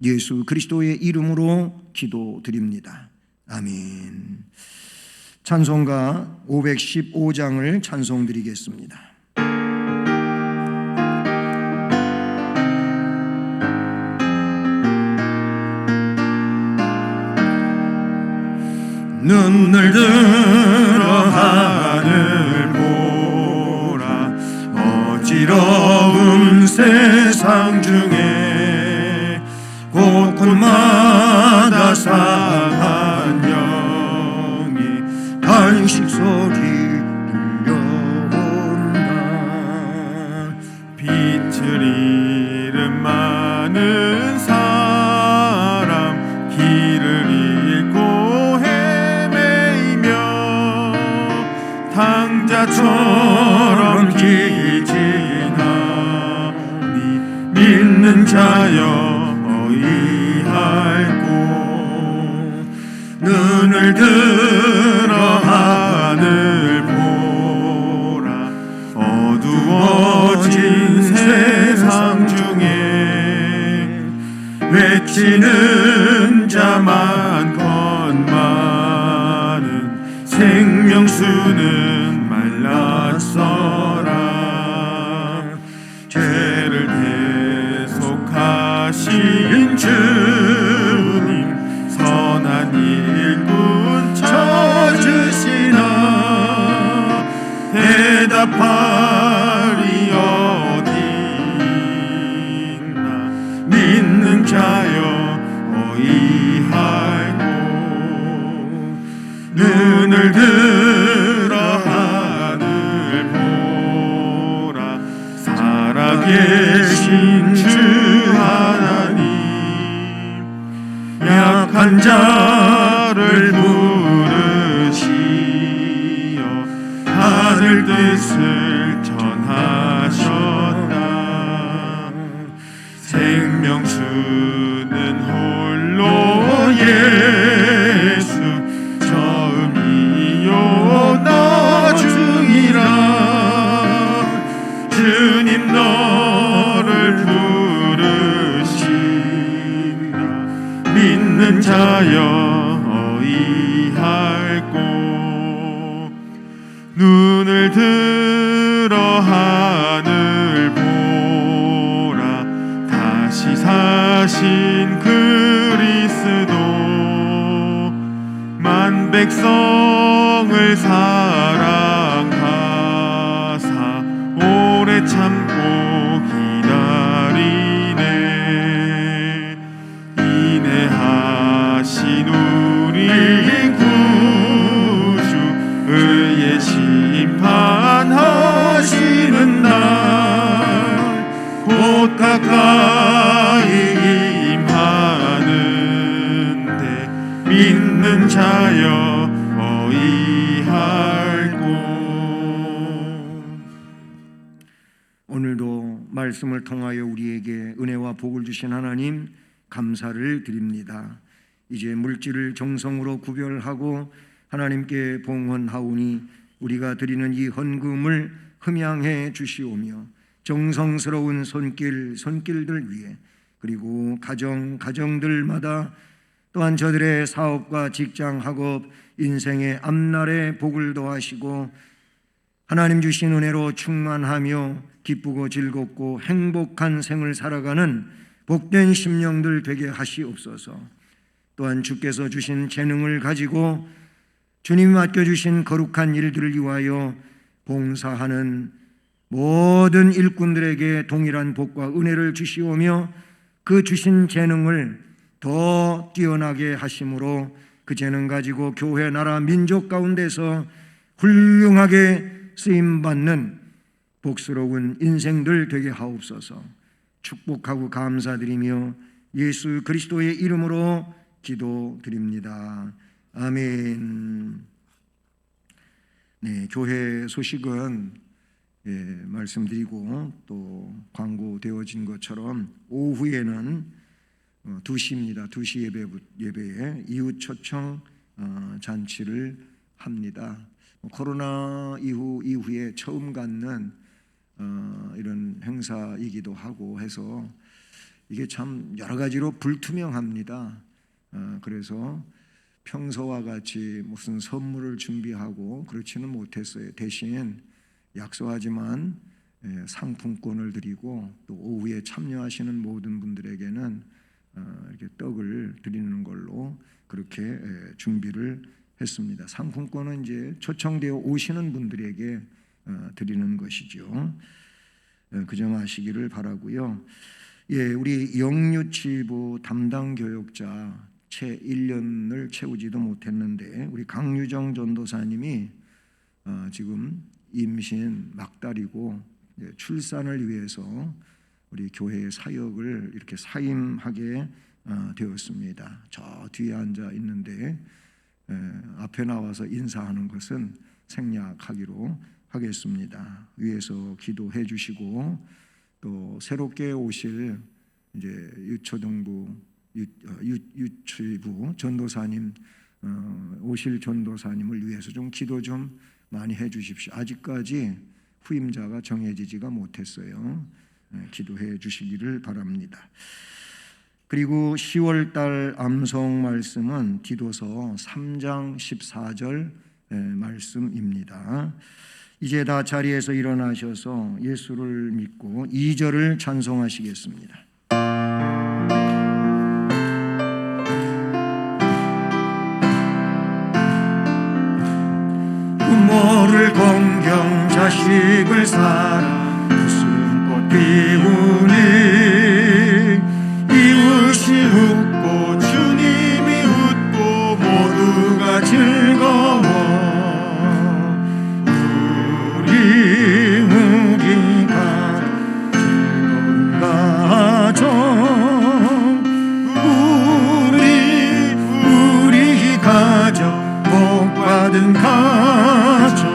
예수 그리스도의 이름으로 기도드립니다. 아멘. 찬송가 515장을 찬송드리겠습니다. 눈을 들어 하늘 보라. 어지러운 세상 중에 곳곳마다 상한 영이 안식 소리 들려온다. 빛을 잃은 많은 사람 길을 잃고 헤매이며 당자처럼 기진하니 믿는 자여 어이할꼬. 눈을 들어 하늘 보라. 어두워진 세상 중에 외치는 자만 건많은 생명수는 말랐어라. 죄를 대속하신 주님 선한 일꾼 찾으시나. 대답하리 어딨나. 믿는 자여 어이할꼬. 눈을 들어 하늘 보라. 살아계신 주 하나님 약한 자를 부르시어 하늘 뜻을 전하셨다. 생명수는 홀로 예수 처음이요 나중이라. 주님 너를 부르신다. 믿는 자여 어이할꼬. 눈을 들어 하늘 보라. 다시 사신 그리스도 만 백성을 사랑하사 오래 참고 기다리 오늘도 말씀을 통하여 우리에게 은혜와 복을 주신 하나님 감사를 드립니다. 이제 물질을 정성으로 구별하고 하나님께 봉헌하오니 우리가 드리는 이 헌금을 흠양해 주시오며 정성스러운 손길들 위해 그리고 가정들마다 또한 저들의 사업과 직장, 학업, 인생의 앞날에 복을 더하시고 하나님 주신 은혜로 충만하며 기쁘고 즐겁고 행복한 생을 살아가는 복된 심령들 되게 하시옵소서. 또한 주께서 주신 재능을 가지고 주님이 맡겨주신 거룩한 일들을 위하여 봉사하는 모든 일꾼들에게 동일한 복과 은혜를 주시오며 그 주신 재능을 더 뛰어나게 하심으로 그 재능 가지고 교회, 나라, 민족 가운데서 훌륭하게 쓰임받는 복스러운 인생들 되게 하옵소서. 축복하고 감사드리며 예수 그리스도의 이름으로 기도드립니다. 아멘. 네, 교회 소식은 말씀드리고 또 광고되어진 것처럼 오후에는 2시입니다. 2시 예배에 이웃 초청 잔치를 합니다. 코로나 이후에 처음 갖는 이런 행사이기도 하고 해서 이게 참 여러 가지로 불투명합니다. 그래서 평소와 같이 무슨 선물을 준비하고 그렇지는 못했어요. 대신 약소하지만 상품권을 드리고 또 오후에 참여하시는 모든 분들에게는 이렇게 떡을 드리는 걸로 그렇게 준비를 했습니다. 상품권은 이제 초청되어 오시는 분들에게 드리는 것이죠. 그 점 아시기를 바라고요. 우리 영유치부 담당 교역자 채 1년을 채우지도 못했는데 우리 강유정 전도사님이 지금 임신 막달이고 출산을 위해서 우리 교회의 사역을 이렇게 사임하게 되었습니다. 저 뒤에 앉아 있는데 앞에 나와서 인사하는 것은 생략하기로 하겠습니다. 위에서 기도해 주시고 또 새롭게 오실 이제 유초등부 유치부 전도사님 오실 전도사님을 위해서 좀 기도 좀 많이 해 주십시오. 아직까지 후임자가 정해지지가 못했어요. 기도해 주시기를 바랍니다. 그리고 10월 달 암송 말씀은 디도서 3장 14절 말씀입니다. 이제 다 자리에서 일어나셔서 예수를 믿고 2절을 찬송하시겠습니다. 부모를 공경 자식을 사랑 무슨 꽃 피우니 이웃이 웃고 주님이 웃고 모두가 즐거워 우리가 즐거운 가정 우리 가정 복받은 가정.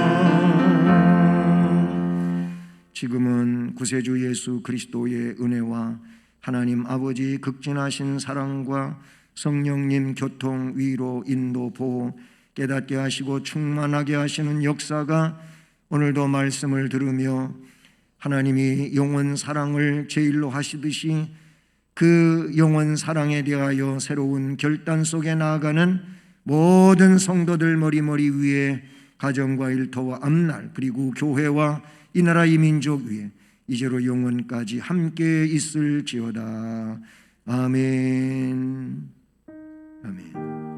지금은 구세주 예수 그리스도의 은혜와 하나님 아버지 극진하신 사랑과 성령님 교통, 위로, 인도, 보호, 깨닫게 하시고 충만하게 하시는 역사가 오늘도 말씀을 들으며 하나님이 영원 사랑을 제일로 하시듯이 그 영원 사랑에 대하여 새로운 결단 속에 나아가는 모든 성도들 머리머리 위에 가정과 일터와 앞날 그리고 교회와 이 나라 이 민족 위에 이제로 영원까지 함께 있을지어다. 아멘. 아멘.